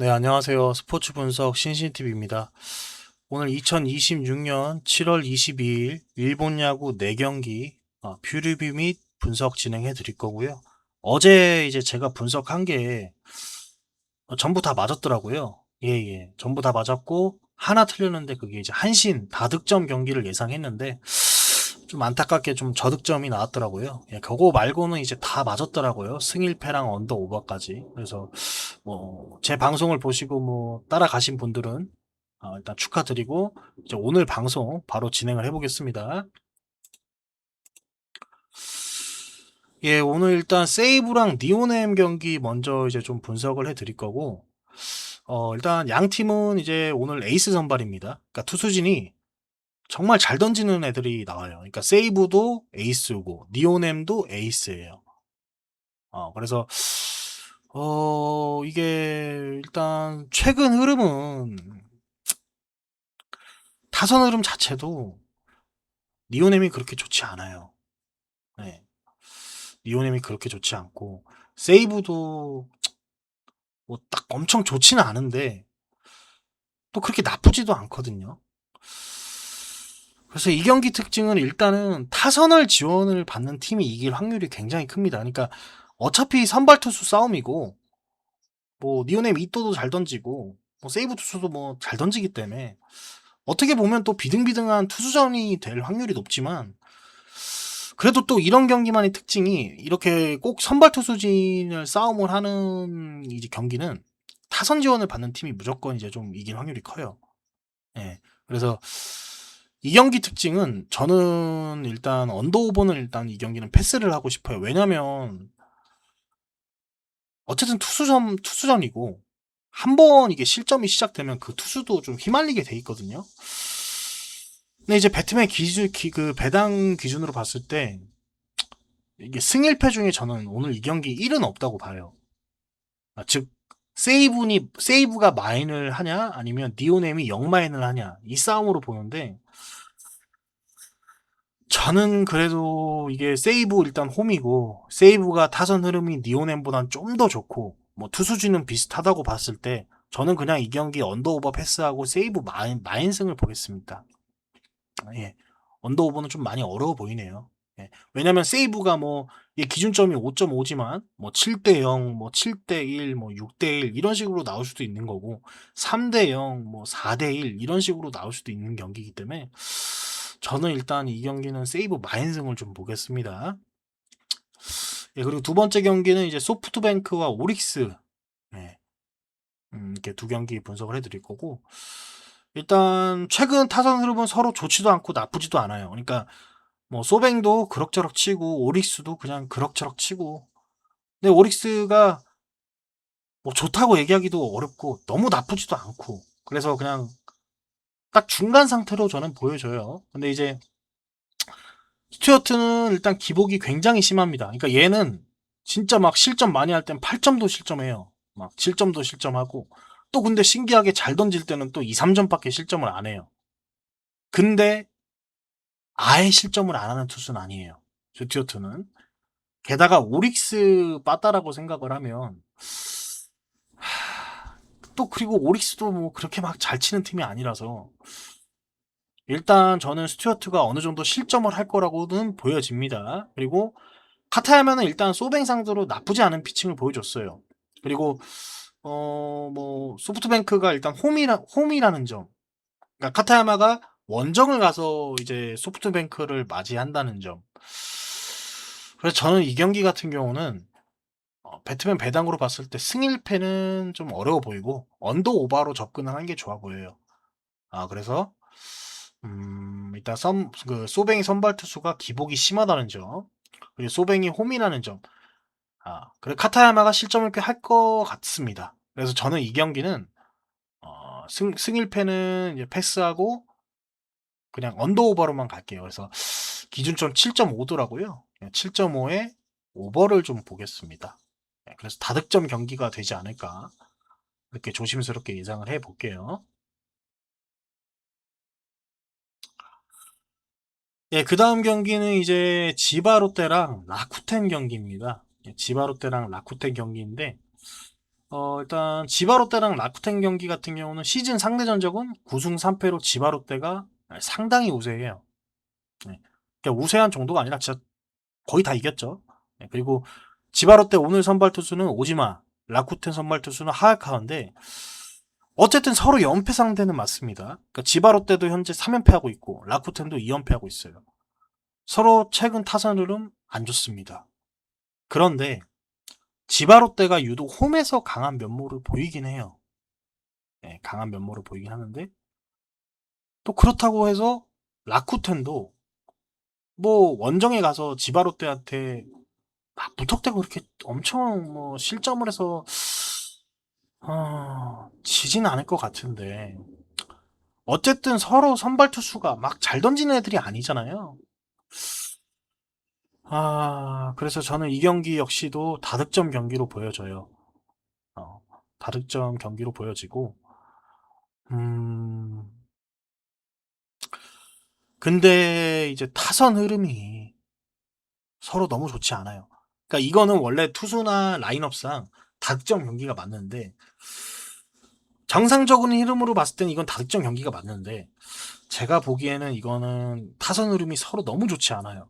네, 안녕하세요. 스포츠 분석 신신TV입니다. 오늘 2026년 7월 22일 일본 야구 4경기 뷰리뷰 및 분석 진행해 드릴 거고요. 어제 이제 제가 분석한 게 전부 다 맞았더라고요. 예, 예. 전부 다 맞았고 하나 틀렸는데 그게 이제 한신 다득점 경기를 예상했는데 좀 안타깝게 좀 저득점이 나왔더라고요. 예, 그거 말고는 이제 다 맞았더라고요. 승일패랑 언더 오버까지. 그래서 뭐 제 방송을 보시고 뭐 따라가신 분들은 일단 축하드리고 이제 오늘 방송 바로 진행을 해보겠습니다. 예, 오늘 일단 세이브랑 니오넴 경기 먼저 이제 좀 분석을 해드릴 거고 일단 양 팀은 이제 오늘 에이스 선발입니다. 그러니까 투수진이 정말 잘 던지는 애들이 나와요. 그러니까 세이브도 에이스고 니오넴도 에이스예요. 그래서 이게 일단 최근 흐름은 타선 흐름 자체도 니오넴이 그렇게 좋지 않아요. 네. 니오넴이 그렇게 좋지 않고 세이브도 뭐 딱 엄청 좋지는 않은데 또 그렇게 나쁘지도 않거든요. 그래서 이 경기 특징은 일단은 타선을 지원을 받는 팀이 이길 확률이 굉장히 큽니다. 그러니까 어차피 선발 투수 싸움이고 뭐 니오넴 이또도 잘 던지고 뭐 세이브 투수도 뭐 잘 던지기 때문에 어떻게 보면 또 비등비등한 투수전이 될 확률이 높지만 그래도 또 이런 경기만의 특징이 이렇게 꼭 선발 투수진을 싸움을 하는 이제 경기는 타선 지원을 받는 팀이 무조건 이제 좀 이길 확률이 커요. 예. 그래서 이 경기 특징은 저는 일단 언더오버는 일단 이 경기는 패스를 하고 싶어요. 왜냐면 어쨌든 투수전이고 한 번 이게 실점이 시작되면 그 투수도 좀 휘말리게 돼 있거든요. 근데 이제 배트맨 그 배당 기준으로 봤을 때 이게 승일패 중에 저는 오늘 이 경기 1은 없다고 봐요. 즉 세이브가 마인을 하냐 아니면 니오넴이 0마인을 하냐 이 싸움으로 보는데 저는 그래도 이게 세이브 일단 홈이고 세이브가 타선 흐름이 니오넴보단 좀 더 좋고 뭐 투수진은 비슷하다고 봤을 때 저는 그냥 이 경기 언더오버 패스하고 세이브 마인승을 보겠습니다. 예. 언더오버는 좀 많이 어려워 보이네요. 예. 왜냐면 세이브가 뭐 기준점이 5.5지만 뭐 7대 0, 뭐 7대 1, 뭐 6대 1 이런 식으로 나올 수도 있는 거고 3대 0, 뭐 4대 1 이런 식으로 나올 수도 있는 경기이기 때문에 저는 일단 이 경기는 세이브 마인승을 좀 보겠습니다. 예, 그리고 두 번째 경기는 이제 소프트뱅크와 오릭스. 예. 이렇게 두 경기 분석을 해드릴 거고 일단 최근 타선 흐름은 서로 좋지도 않고 나쁘지도 않아요. 그러니까 뭐 소뱅도 그럭저럭 치고 오릭스도 그냥 그럭저럭 치고 근데 오릭스가 뭐 좋다고 얘기하기도 어렵고 너무 나쁘지도 않고 그래서 그냥 딱 중간 상태로 저는 보여져요. 근데 이제 스튜어트는 일단 기복이 굉장히 심합니다. 그러니까 얘는 진짜 막 실점 많이 할 땐 8점도 실점해요. 막 7점도 실점하고 또 근데 신기하게 잘 던질 때는 또 2, 3점밖에 실점을 안 해요. 근데 아예 실점을 안 하는 투수는 아니에요. 스튜어트는. 게다가 오릭스 빠따라고 생각을 하면 또 그리고 오릭스도 뭐 그렇게 막 잘 치는 팀이 아니라서 일단 저는 스튜어트가 어느 정도 실점을 할 거라고는 보여집니다. 그리고 카타야면은 일단 소뱅 상대로 나쁘지 않은 피칭을 보여줬어요. 그리고 뭐 소프트뱅크가 일단 홈이라는 점. 그러니까 카타야마가 원정을 가서 이제 소프트뱅크를 맞이한다는 점. 그래서 저는 이 경기 같은 경우는 배트맨 배당으로 봤을 때 승일패는 좀 어려워 보이고 언더 오바로 접근을 하는 게 좋아 보여요. 그래서 일단 그 소뱅이 선발 투수가 기복이 심하다는 점. 그리고 소뱅이 홈이라는 점. 그리고 카타야마가 실점을 꽤 할 것 같습니다. 그래서 저는 이 경기는 승일패는 이제 패스하고 그냥 언더오버로만 갈게요. 그래서 기준점 7.5더라고요. 7.5에 오버를 좀 보겠습니다. 그래서 다득점 경기가 되지 않을까 이렇게 조심스럽게 예상을 해볼게요. 예, 그 다음 경기는 이제 지바롯데랑 라쿠텐 경기입니다. 지바롯데랑 라쿠텐 경기인데 일단 지바롯데랑 라쿠텐 경기 같은 경우는 시즌 상대 전적은 9승 3패로 지바롯데가 상당히 우세해요. 네. 그러니까 우세한 정도가 아니라 진짜 거의 다 이겼죠. 네. 그리고 지바롯데 오늘 선발 투수는 오지마, 라쿠텐 선발 투수는 하야카와인데 어쨌든 서로 연패 상대는 맞습니다. 그러니까 지바롯데도 현재 3연패하고 있고 라쿠텐도 2연패하고 있어요. 서로 최근 타선 흐름 안 좋습니다. 그런데 지바롯데가 유독 홈에서 강한 면모를 보이긴 해요. 네, 강한 면모를 보이긴 하는데 또 그렇다고 해서 라쿠텐도 뭐 원정에 가서 지바롯데한테 막 무턱대고 그렇게 엄청 뭐 실점을 해서 지진 않을 것 같은데 어쨌든 서로 선발 투수가 막 잘 던지는 애들이 아니잖아요. 그래서 저는 이 경기 역시도 다득점 경기로 보여져요. 어, 다득점 경기로 보여지고 음, 근데 이제 타선 흐름이 서로 너무 좋지 않아요. 그러니까 이거는 원래 투수나 라인업상 다득점 경기가 맞는데 정상적인 흐름으로 봤을 때는 이건 다득점 경기가 맞는데 제가 보기에는 이거는 타선 흐름이 서로 너무 좋지 않아요.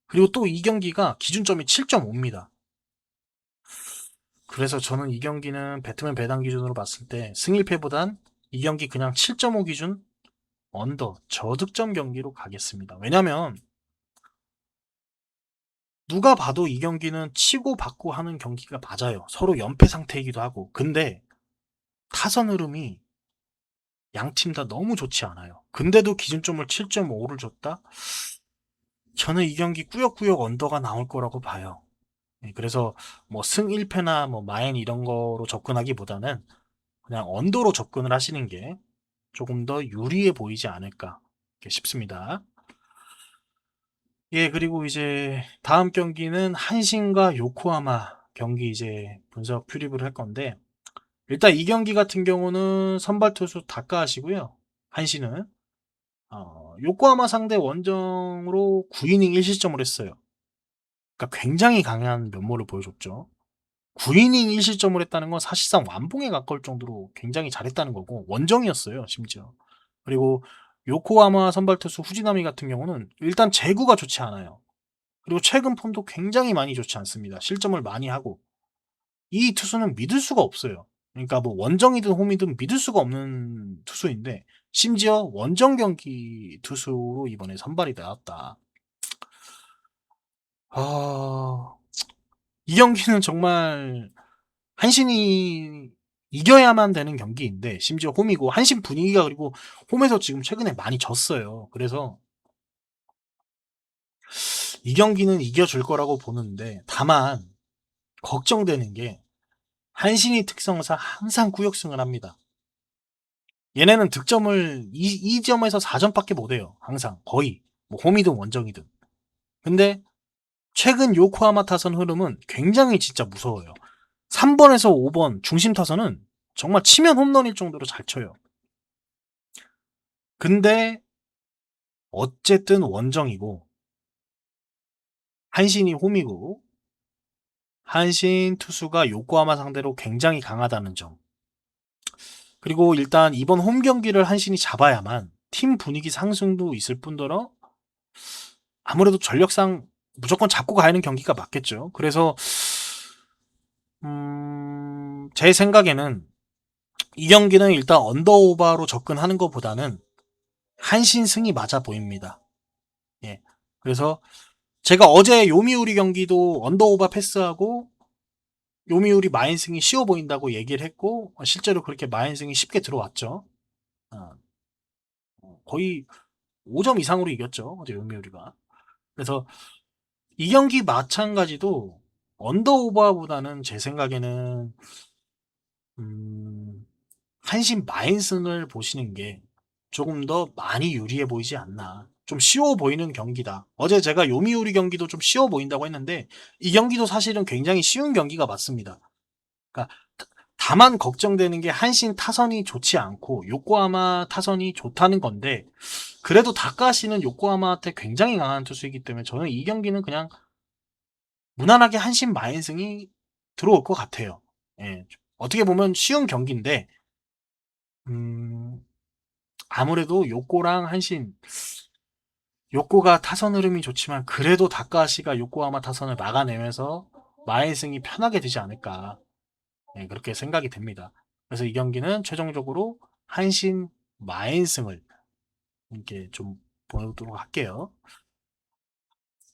그리고 또 이 경기가 기준점이 7.5입니다. 그래서 저는 이 경기는 배트맨 배당 기준으로 봤을 때 승일패보단 이 경기 그냥 7.5 기준 언더 저득점 경기로 가겠습니다. 왜냐면 누가 봐도 이 경기는 치고 받고 하는 경기가 맞아요. 서로 연패 상태이기도 하고. 근데 타선 흐름이 양 팀 다 너무 좋지 않아요. 근데도 기준점을 7.5를 줬다? 저는 이 경기 꾸역꾸역 언더가 나올 거라고 봐요. 그래서 뭐 승 1패나 뭐 마인 이런 거로 접근하기보다는 그냥 언더로 접근을 하시는 게 조금 더 유리해 보이지 않을까 싶습니다. 예, 그리고 이제 다음 경기는 한신과 요코하마 경기 이제 분석 퓨립을 할 건데 일단 이 경기 같은 경우는 선발 투수 다카하시고요. 한신은 요코하마 상대 원정으로 9이닝 1실점을 했어요. 그러니까 굉장히 강한 면모를 보여줬죠. 9이닝 1실점을 했다는 건 사실상 완봉에 가까울 정도로 굉장히 잘했다는 거고 원정이었어요 심지어. 그리고 요코하마 선발 투수 후지나미 같은 경우는 일단 제구가 좋지 않아요. 그리고 최근 폼도 굉장히 많이 좋지 않습니다. 실점을 많이 하고 이 투수는 믿을 수가 없어요. 그러니까 뭐 원정이든 홈이든 믿을 수가 없는 투수인데 심지어 원정 경기 투수로 이번에 선발이 나왔다. 아, 이 경기는 정말 한신이 이겨야만 되는 경기인데 심지어 홈이고 한신 분위기가 그리고 홈에서 지금 최근에 많이 졌어요. 그래서 이 경기는 이겨줄 거라고 보는데 다만 걱정되는 게 한신이 특성상 항상 꾸역승을 합니다. 얘네는 득점을 2점에서 4점밖에 못해요. 항상 거의 뭐 홈이든 원정이든. 근데 최근 요코하마 타선 흐름은 굉장히 진짜 무서워요. 3번에서 5번 중심 타선은 정말 치면 홈런일 정도로 잘 쳐요. 근데 어쨌든 원정이고 한신이 홈이고 한신 투수가 요코하마 상대로 굉장히 강하다는 점. 그리고 일단 이번 홈 경기를 한신이 잡아야만 팀 분위기 상승도 있을 뿐더러 아무래도 전력상 무조건 잡고 가야 하는 경기가 맞겠죠. 그래서 제 생각에는 이 경기는 일단 언더오버로 접근하는 것보다는 한신 승이 맞아 보입니다. 예. 그래서 제가 어제 요미우리 경기도 언더오버 패스하고 요미우리 마인승이 쉬워 보인다고 얘기를 했고 실제로 그렇게 마인승이 쉽게 들어왔죠. 어, 거의 5점 이상으로 이겼죠. 어제 요미우리가. 그래서 이 경기 마찬가지도 언더오버보다는 제 생각에는 음, 한신 마인슨을 보시는 게 조금 더 많이 유리해 보이지 않나. 좀 쉬워 보이는 경기다. 어제 제가 요미우리 경기도 좀 쉬워 보인다고 했는데 이 경기도 사실은 굉장히 쉬운 경기가 맞습니다. 그러니까 다만 걱정되는 게 한신 타선이 좋지 않고 요코하마 타선이 좋다는 건데 그래도 다카시는 요코하마한테 굉장히 강한 투수이기 때문에 저는 이 경기는 그냥 무난하게 한신 마인승이 들어올 것 같아요. 예. 어떻게 보면 쉬운 경기인데, 음, 아무래도 요코랑 한신, 요코가 타선 흐름이 좋지만 그래도 다카시가 요코하마 타선을 막아내면서 마인승이 편하게 되지 않을까. 네, 그렇게 생각이 됩니다. 그래서 이 경기는 최종적으로 한신 마인승을 이렇게 좀 보도록 할게요.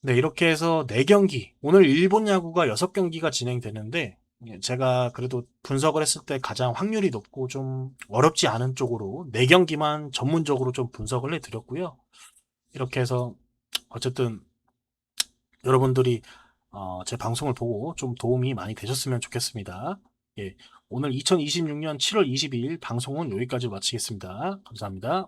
네, 이렇게 해서 4경기, 오늘 일본 야구가 6경기가 진행되는데, 제가 그래도 분석을 했을 때 가장 확률이 높고 좀 어렵지 않은 쪽으로 4경기만 전문적으로 좀 분석을 해드렸고요. 이렇게 해서 어쨌든 여러분들이 제 방송을 보고 좀 도움이 많이 되셨으면 좋겠습니다. 예, 오늘 2026년 7월 22일 방송은 여기까지 마치겠습니다. 감사합니다.